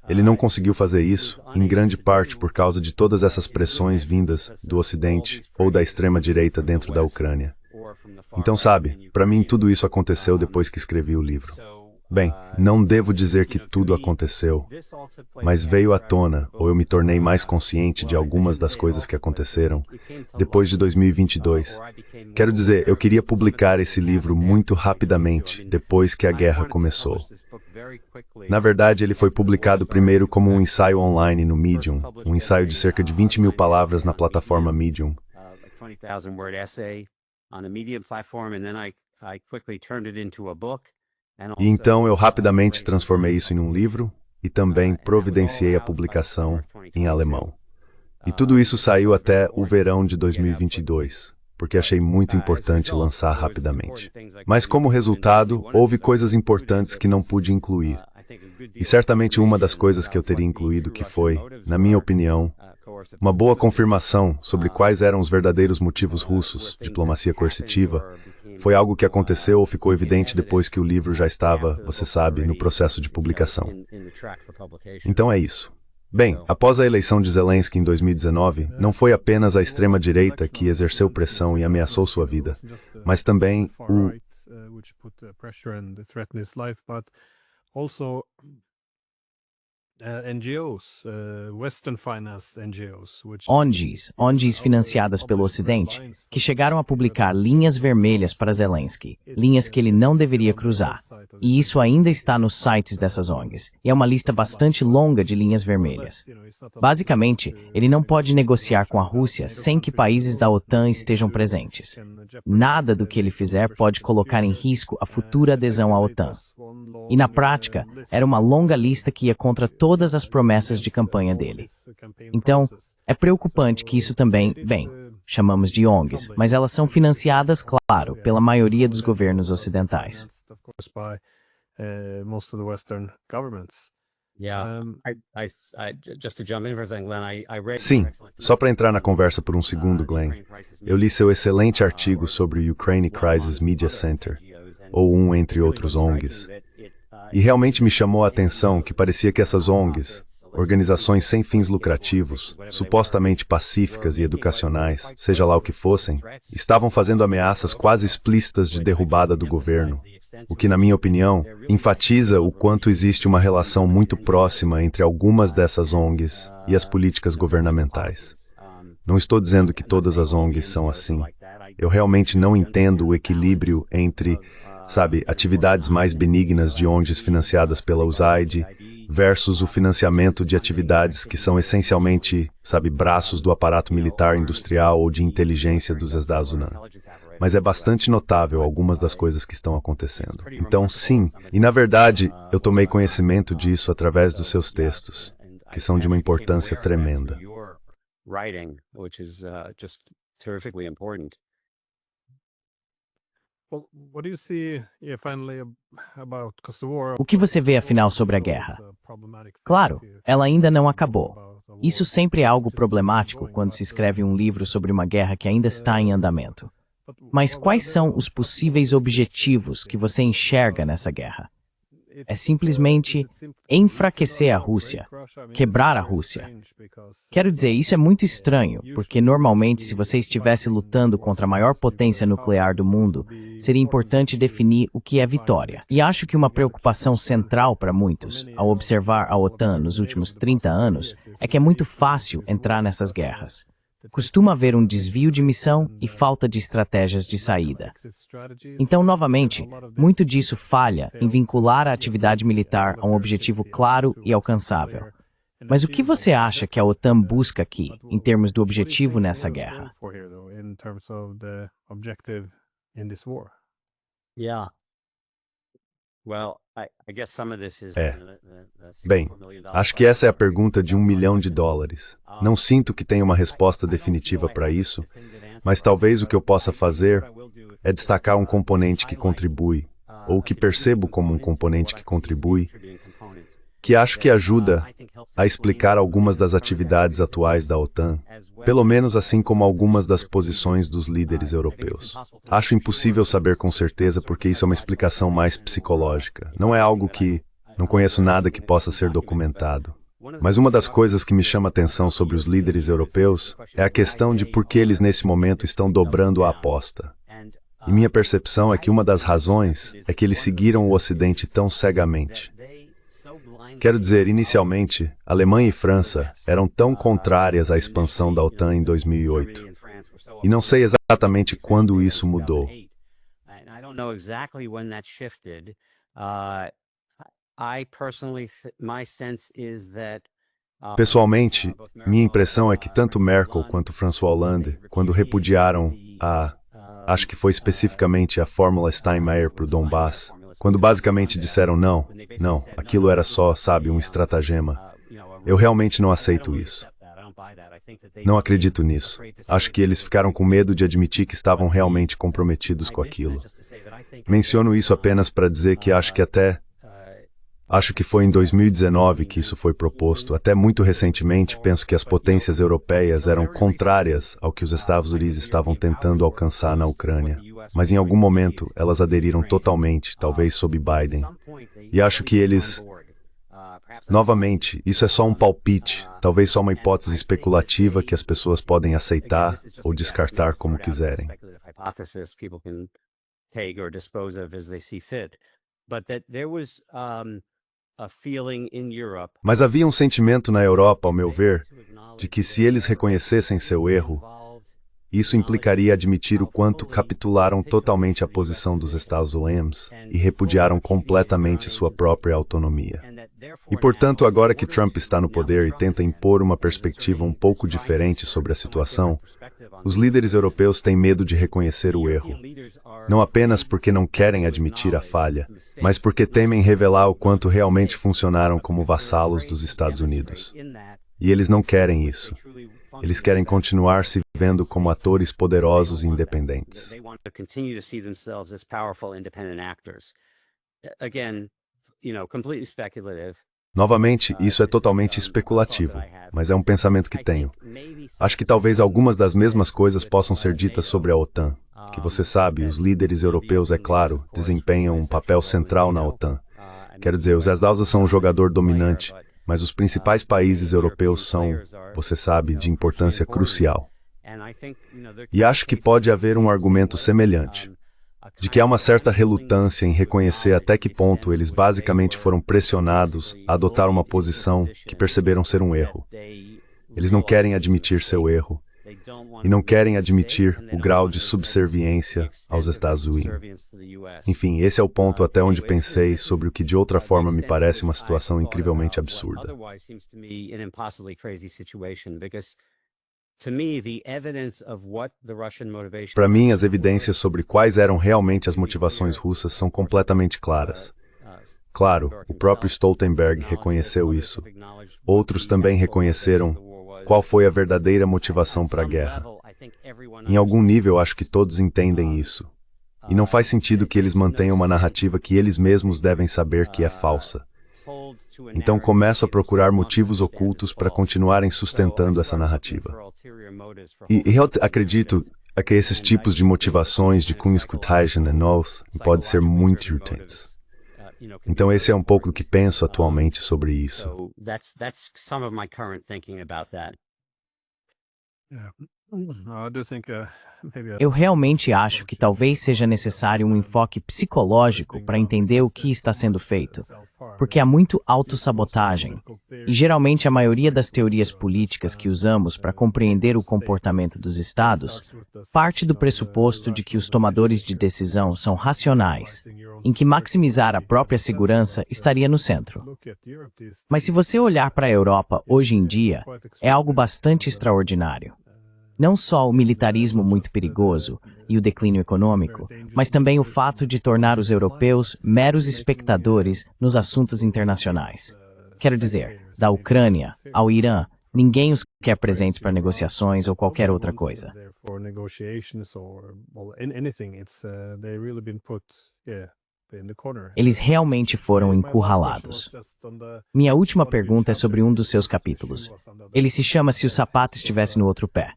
[SPEAKER 3] Ele não conseguiu fazer isso, em grande parte por causa de todas essas pressões vindas do Ocidente ou da extrema-direita dentro da Ucrânia. Então, sabe, para mim tudo isso aconteceu depois que escrevi o livro. Bem, não devo dizer que tudo aconteceu, mas veio à tona, ou eu me tornei mais consciente de algumas das coisas que aconteceram, depois de 2022. Quero dizer, eu queria publicar esse livro muito rapidamente, depois que a guerra começou. Na verdade, ele foi publicado primeiro como um ensaio online no Medium, um ensaio de cerca de 20 mil palavras na plataforma Medium. E então eu rapidamente transformei isso em um livro e também providenciei a publicação em alemão. E tudo isso saiu até o verão de 2022, porque achei muito importante lançar rapidamente. Mas como resultado, houve coisas importantes que não pude incluir. E certamente uma das coisas que eu teria incluído que foi, na minha opinião, uma boa confirmação sobre quais eram os verdadeiros motivos russos, diplomacia coercitiva, Foi algo que aconteceu ou ficou evidente depois que o livro já estava, você sabe, no processo de publicação. Então é isso. Bem, após a eleição de Zelensky em 2019, não foi apenas a extrema-direita que exerceu pressão e ameaçou sua vida, mas também o
[SPEAKER 2] ONGs financiadas pelo Ocidente, que chegaram a publicar linhas vermelhas para Zelensky, linhas que ele não deveria cruzar. E isso ainda está nos sites dessas ONGs, e é uma lista bastante longa de linhas vermelhas. Basicamente, ele não pode negociar com a Rússia sem que países da OTAN estejam presentes. Nada do que ele fizer pode colocar em risco a futura adesão à OTAN. E na prática, era uma longa lista que ia contra todas as promessas de campanha dele. Então, é preocupante que isso também, bem, chamamos de ONGs, mas elas são financiadas, claro, pela maioria dos governos ocidentais.
[SPEAKER 3] Sim, só para entrar na conversa por um segundo, Glenn, eu li seu excelente artigo sobre o Ukraine Crisis Media Center, ou entre outros ONGs, e realmente me chamou a atenção que parecia que essas ONGs, organizações sem fins lucrativos, supostamente pacíficas e educacionais, seja lá o que fossem, estavam fazendo ameaças quase explícitas de derrubada do governo, o que, na minha opinião, enfatiza o quanto existe uma relação muito próxima entre algumas dessas ONGs e as políticas governamentais. Não estou dizendo que todas as ONGs são assim. Eu realmente não entendo o equilíbrio entre, atividades mais benignas de ONGs financiadas pela USAID versus o financiamento de atividades que são essencialmente, braços do aparato militar industrial ou de inteligência dos Estados Unidos. Mas é bastante notável algumas das coisas que estão acontecendo. Então, sim, e na verdade, eu tomei conhecimento disso através dos seus textos, que são de uma importância tremenda.
[SPEAKER 2] O que você vê afinal sobre a guerra? Claro, ela ainda não acabou. Isso sempre é algo problemático quando se escreve um livro sobre uma guerra que ainda está em andamento. Mas quais são os possíveis objetivos que você enxerga nessa guerra? É simplesmente enfraquecer a Rússia, quebrar a Rússia. Quero dizer, isso é muito estranho, porque normalmente se você estivesse lutando contra a maior potência nuclear do mundo, seria importante definir o que é vitória. E acho que uma preocupação central para muitos, ao observar a OTAN nos últimos 30 anos, é que é muito fácil entrar nessas guerras. Costuma haver um desvio de missão e falta de estratégias de saída. Então, novamente, muito disso falha em vincular a atividade militar a um objetivo claro e alcançável. Mas o que você acha que a OTAN busca aqui, em termos do objetivo nessa guerra?
[SPEAKER 3] Bem, acho que essa é a pergunta de $1 milhão. Não sinto que tenha uma resposta definitiva para isso, mas talvez o que eu possa fazer é destacar um componente que contribui, ou que percebo como um componente que contribui, que acho que ajuda a explicar algumas das atividades atuais da OTAN, pelo menos assim como algumas das posições dos líderes europeus. Acho impossível saber com certeza porque isso é uma explicação mais psicológica. Não é algo que... Não conheço nada que possa ser documentado. Mas uma das coisas que me chama a atenção sobre os líderes europeus é a questão de por que eles nesse momento estão dobrando a aposta. E minha percepção é que uma das razões é que eles seguiram o Ocidente tão cegamente. Quero dizer, inicialmente, Alemanha e França eram tão contrárias à expansão da OTAN em 2008. E não sei exatamente quando isso mudou. Pessoalmente, minha impressão é que tanto Merkel quanto François Hollande, quando repudiaram acho que foi especificamente a fórmula Steinmeier para o Donbass, quando basicamente disseram não, aquilo era só, um estratagema. Eu realmente não aceito isso. Não acredito nisso. Acho que eles ficaram com medo de admitir que estavam realmente comprometidos com aquilo. Menciono isso apenas para dizer que acho que até Acho que foi em 2019 que isso foi proposto. Até muito recentemente, penso que as potências europeias eram contrárias ao que os Estados Unidos estavam tentando alcançar na Ucrânia. Mas em algum momento, elas aderiram totalmente, talvez sob Biden. E acho que eles... Novamente, isso é só um palpite, talvez só uma hipótese especulativa que as pessoas podem aceitar ou descartar como quiserem. Mas havia um sentimento na Europa, ao meu ver, de que se eles reconhecessem seu erro, isso implicaria admitir o quanto capitularam totalmente a posição dos Estados Unidos e repudiaram completamente sua própria autonomia. E, portanto, agora que Trump está no poder e tenta impor uma perspectiva um pouco diferente sobre a situação, os líderes europeus têm medo de reconhecer o erro. Não apenas porque não querem admitir a falha, mas porque temem revelar o quanto realmente funcionaram como vassalos dos Estados Unidos. E eles não querem isso. Eles querem continuar se vendo como atores poderosos e independentes. Novamente, isso é totalmente especulativo, mas é um pensamento que tenho. Acho que talvez algumas das mesmas coisas possam ser ditas sobre a OTAN, que você sabe, os líderes europeus, é claro, desempenham um papel central na OTAN. Quero dizer, os Estados são um jogador dominante, mas os principais países europeus são, você sabe, de importância crucial. E acho que pode haver um argumento semelhante, de que há uma certa relutância em reconhecer até que ponto eles basicamente foram pressionados a adotar uma posição que perceberam ser um erro. Eles não querem admitir seu erro, e não querem admitir o grau de subserviência aos Estados Unidos. Enfim, esse é o ponto até onde pensei sobre o que de outra forma me parece uma situação incrivelmente absurda. Para mim, as evidências sobre quais eram realmente as motivações russas são completamente claras. Claro, o próprio Stoltenberg reconheceu isso. Outros também reconheceram qual foi a verdadeira motivação para a guerra. Em algum nível, acho que todos entendem isso. E não faz sentido que eles mantenham uma narrativa que eles mesmos devem saber que é falsa. Então começo a procurar motivos ocultos para continuarem sustentando essa narrativa. E eu acredito que esses tipos de motivações de Kunskutaigen e Noth podem ser muito irritantes. Então esse é um pouco do que penso atualmente sobre isso.
[SPEAKER 2] Eu realmente acho que talvez seja necessário um enfoque psicológico para entender o que está sendo feito, porque há muito autossabotagem, e geralmente a maioria das teorias políticas que usamos para compreender o comportamento dos estados parte do pressuposto de que os tomadores de decisão são racionais, em que maximizar a própria segurança estaria no centro. Mas se você olhar para a Europa hoje em dia, é algo bastante extraordinário. Não só o militarismo muito perigoso e o declínio econômico, mas também o fato de tornar os europeus meros espectadores nos assuntos internacionais. Quero dizer, da Ucrânia ao Irã, ninguém os quer presentes para negociações ou qualquer outra coisa. Eles realmente foram encurralados. Minha última pergunta é sobre um dos seus capítulos. Ele se chama Se o Sapato Estivesse no Outro Pé.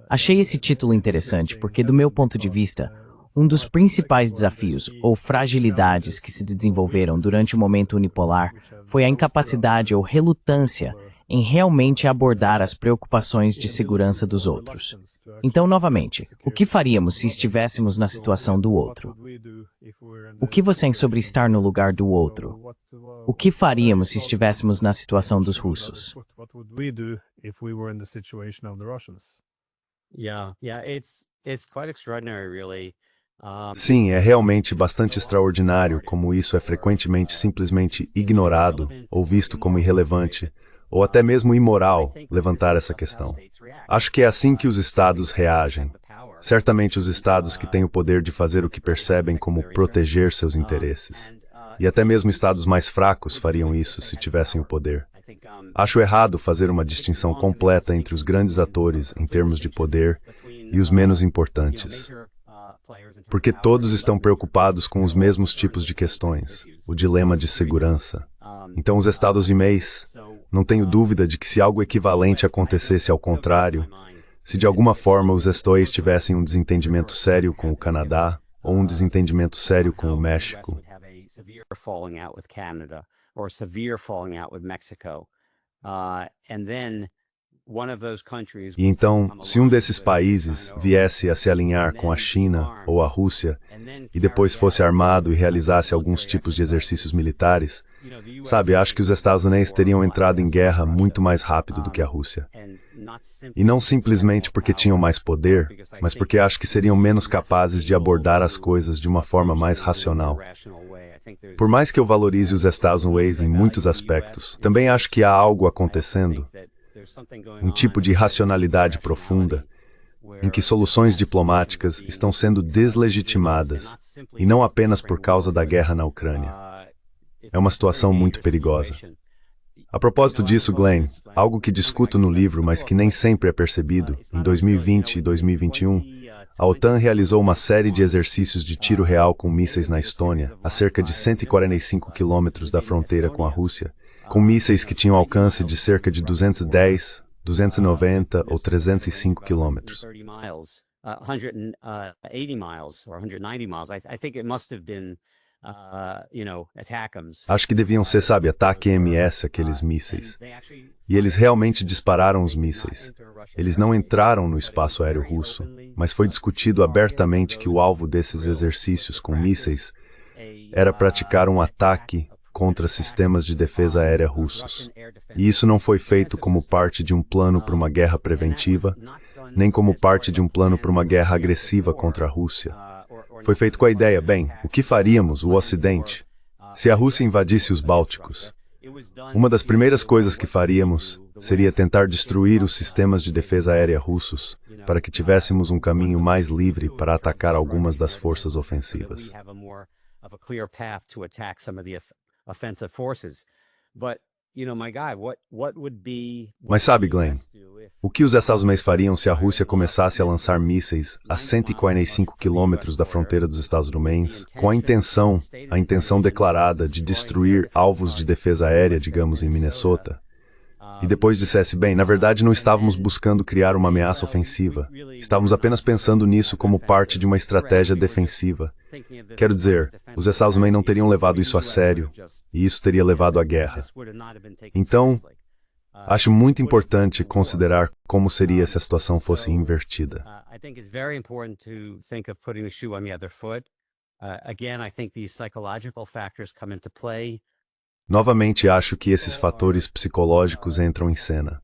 [SPEAKER 2] Achei esse título interessante porque, do meu ponto de vista, um dos principais desafios ou fragilidades que se desenvolveram durante o momento unipolar foi a incapacidade ou relutância em realmente abordar as preocupações de segurança dos outros. Então, novamente, o que faríamos se estivéssemos na situação do outro? O que você tem sobre estar no lugar do outro? O que faríamos se estivéssemos na situação dos russos?
[SPEAKER 3] Sim, é realmente bastante extraordinário como isso é frequentemente simplesmente ignorado ou visto como irrelevante, ou até mesmo imoral, levantar essa questão. Acho que é assim que os estados reagem. Certamente os estados que têm o poder de fazer o que percebem como proteger seus interesses. E até mesmo estados mais fracos fariam isso se tivessem o poder. Acho errado fazer uma distinção completa entre os grandes atores em termos de poder e os menos importantes. Porque todos estão preocupados com os mesmos tipos de questões, o dilema de segurança. Então os estados de mês, não tenho dúvida de que se algo equivalente acontecesse ao contrário, se de alguma forma os estados tivessem um desentendimento sério com o Canadá, ou um desentendimento sério com o México, e então, se um desses países viesse a se alinhar com a China ou a Rússia, e depois fosse armado e realizasse alguns tipos de exercícios militares, sabe, acho que os Estados Unidos teriam entrado em guerra muito mais rápido do que a Rússia. E não simplesmente porque tinham mais poder, mas porque acho que seriam menos capazes de abordar as coisas de uma forma mais racional. Por mais que eu valorize os Estados Unidos em muitos aspectos, também acho que há algo acontecendo, um tipo de racionalidade profunda, em que soluções diplomáticas estão sendo deslegitimadas, e não apenas por causa da guerra na Ucrânia. É uma situação muito perigosa. A propósito disso, Glenn, algo que discuto no livro, mas que nem sempre é percebido, em 2020 e 2021, a OTAN realizou uma série de exercícios de tiro real com mísseis na Estônia, a cerca de 145 quilômetros da fronteira com a Rússia, com mísseis que tinham alcance de cerca de 210, 290 ou 305 quilômetros. Acho que deviam ser, sabe, ataque EMS, aqueles mísseis. E eles realmente dispararam os mísseis. Eles não entraram no espaço aéreo russo, mas foi discutido abertamente que o alvo desses exercícios com mísseis era praticar um ataque contra sistemas de defesa aérea russos. E isso não foi feito como parte de um plano para uma guerra preventiva, nem como parte de um plano para uma guerra agressiva contra a Rússia. Foi feito com a ideia, bem, o que faríamos, o Ocidente, se a Rússia invadisse os Bálticos? Uma das primeiras coisas que faríamos seria tentar destruir os sistemas de defesa aérea russos, para que tivéssemos um caminho mais livre para atacar algumas das forças ofensivas. Mas sabe, Glenn, o que os Estados Unidos fariam se a Rússia começasse a lançar mísseis a 145 quilômetros da fronteira dos Estados Unidos, com a intenção declarada de destruir alvos de defesa aérea, digamos, em Minnesota? E depois dissesse, bem, na verdade não estávamos buscando criar uma ameaça ofensiva, estávamos apenas pensando nisso como parte de uma estratégia defensiva. Quero dizer, os Estados Unidos não teriam levado isso a sério, e isso teria levado à guerra. Então, acho muito importante considerar como seria se a situação fosse invertida. Novamente, acho que esses fatores psicológicos entram em cena.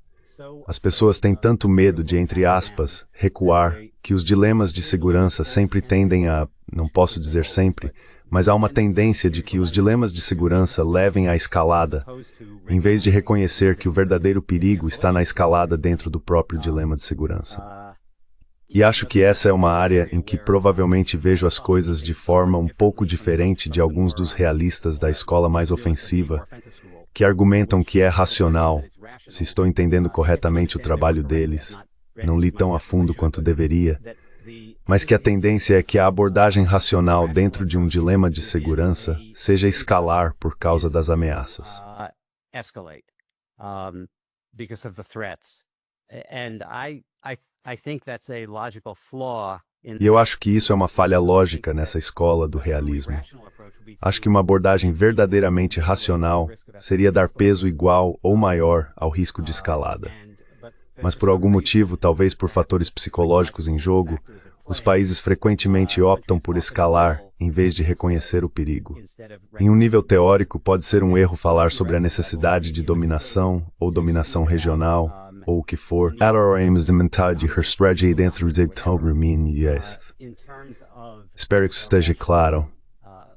[SPEAKER 3] As pessoas têm tanto medo de, entre aspas, recuar, que os dilemas de segurança sempre tendem a, não posso dizer sempre, mas há uma tendência de que os dilemas de segurança levem à escalada, em vez de reconhecer que o verdadeiro perigo está na escalada dentro do próprio dilema de segurança. E acho que essa é uma área em que provavelmente vejo as coisas de forma um pouco diferente de alguns dos realistas da escola mais ofensiva, que argumentam que é racional, se estou entendendo corretamente o trabalho deles, não li tão a fundo quanto deveria, mas que a tendência é que a abordagem racional dentro de um dilema de segurança seja escalar por causa das ameaças. E eu acho que isso é uma falha lógica nessa escola do realismo. Acho que uma abordagem verdadeiramente racional seria dar peso igual ou maior ao risco de escalada. Mas por algum motivo, talvez por fatores psicológicos em jogo, os países frequentemente optam por escalar em vez de reconhecer o perigo. Em um nível teórico, pode ser um erro falar sobre a necessidade de dominação ou dominação regional, ou o que for. Adoramos de mentalidade her strategy dentro de todo yes. Espero que isso esteja claro.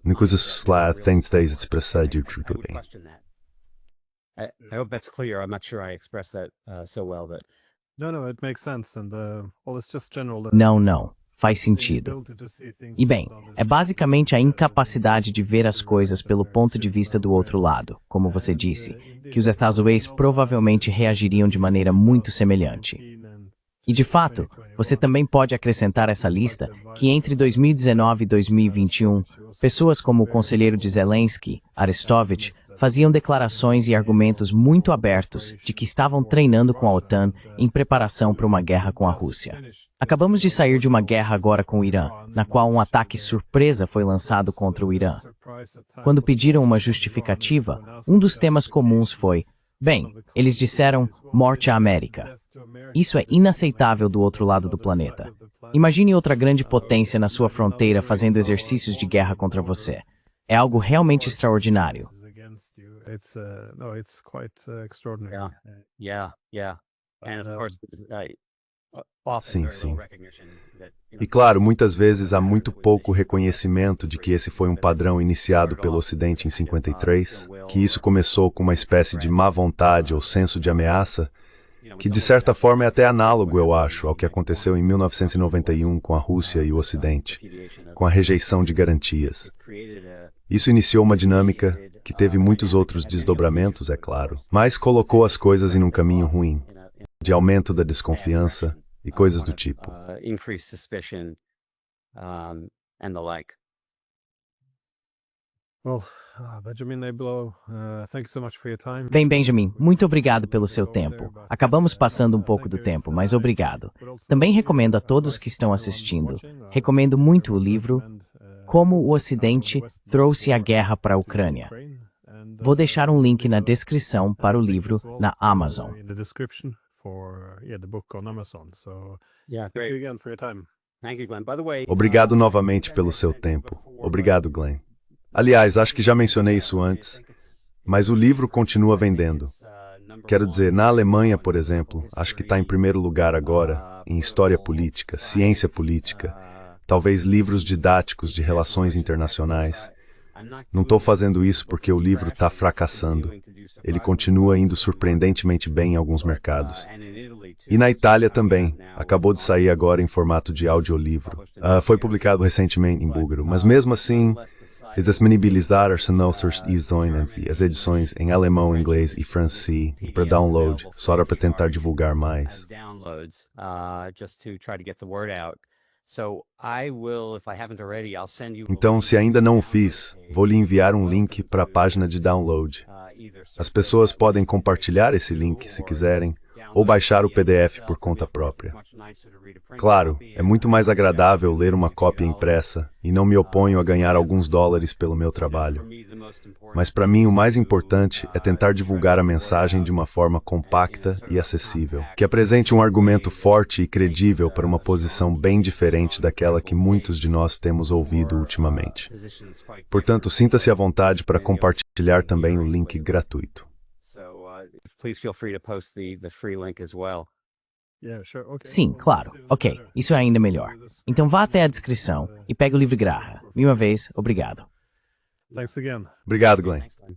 [SPEAKER 3] No que isso tem que estar expressado de tudo bem.
[SPEAKER 4] I hope that's clear. I'm not sure I expressed that so well, but
[SPEAKER 1] No, it makes sense, and well, it's just general.
[SPEAKER 2] Não, faz sentido. E bem, é basicamente a incapacidade de ver as coisas pelo ponto de vista do outro lado, como você disse, que os Estados Unidos provavelmente reagiriam de maneira muito semelhante. E de fato, você também pode acrescentar essa lista que entre 2019 e 2021, pessoas como o conselheiro de Zelensky, Arestovich, faziam declarações e argumentos muito abertos de que estavam treinando com a OTAN em preparação para uma guerra com a Rússia. Acabamos de sair de uma guerra agora com o Irã, na qual um ataque surpresa foi lançado contra o Irã. Quando pediram uma justificativa, um dos temas comuns foi: bem, eles disseram morte à América. Isso é inaceitável do outro lado do planeta. Imagine outra grande potência na sua fronteira fazendo exercícios de guerra contra você. É algo realmente extraordinário.
[SPEAKER 4] Yeah. And of course, often
[SPEAKER 3] Sim,
[SPEAKER 4] very
[SPEAKER 3] sim.
[SPEAKER 4] little recognition that,
[SPEAKER 3] E claro, muitas vezes há muito pouco reconhecimento de que esse foi um padrão iniciado pelo Ocidente em 53, que isso começou com uma espécie de má vontade ou senso de ameaça, que de certa forma é até análogo, eu acho, ao que aconteceu em 1991 com a Rússia e o Ocidente, com a rejeição de garantias. Isso iniciou uma dinâmica que teve muitos outros desdobramentos, é claro, mas colocou as coisas em um caminho ruim, de aumento da desconfiança e coisas do tipo.
[SPEAKER 4] increased suspicion, and the like.
[SPEAKER 1] Well, Benjamin Abloh, thank you so much for your time.
[SPEAKER 2] Bem, Benjamin, muito obrigado pelo seu tempo. Acabamos passando um pouco do tempo, mas obrigado. Também recomendo a todos que estão assistindo. Recomendo muito o livro Como o Ocidente Trouxe a Guerra para a Ucrânia. Vou deixar um link na descrição para o livro na Amazon.
[SPEAKER 1] In the description for the book on Amazon. So
[SPEAKER 4] Yeah,
[SPEAKER 1] thank you
[SPEAKER 4] great.
[SPEAKER 1] again for your time.
[SPEAKER 4] Thank you, Glenn. By the way,
[SPEAKER 3] Obrigado novamente pelo seu tempo. Obrigado, Glenn. Aliás, acho que já mencionei isso antes, mas o livro continua vendendo. Quero dizer, na Alemanha, por exemplo, acho que está em primeiro lugar agora, em história política, ciência política, talvez livros didáticos de relações internacionais. Não estou fazendo isso porque o livro está fracassando. Ele continua indo surpreendentemente bem em alguns mercados. E na Itália também. Acabou de sair agora em formato de audiolivro. Foi publicado recentemente em búlgaro, mas mesmo assim, disponibilizadas as edições em alemão, inglês e francês para download, só para tentar divulgar mais.
[SPEAKER 4] downloads, just to try to get the word out. So I will, if I haven't already, I'll send you.
[SPEAKER 3] Então, se ainda não o fiz, vou lhe enviar um link para a página de download. As pessoas podem compartilhar esse link se quiserem, ou baixar o PDF por conta própria. Claro, é muito mais agradável ler uma cópia impressa, e não me oponho a ganhar alguns dólares pelo meu trabalho. Mas para mim o mais importante é tentar divulgar a mensagem de uma forma compacta e acessível, que apresente um argumento forte e credível para uma posição bem diferente daquela que muitos de nós temos ouvido ultimamente. Portanto, sinta-se à vontade para compartilhar também o link gratuito.
[SPEAKER 4] Please feel free to post the free link as well.
[SPEAKER 1] Yeah, sure. Okay.
[SPEAKER 2] Sim, claro. Ok, isso é ainda melhor. Então vá até a descrição e pegue o livro Graha. Mais uma vez, obrigado.
[SPEAKER 1] Thanks again.
[SPEAKER 3] Obrigado, Glenn.
[SPEAKER 4] Thanks, Glenn.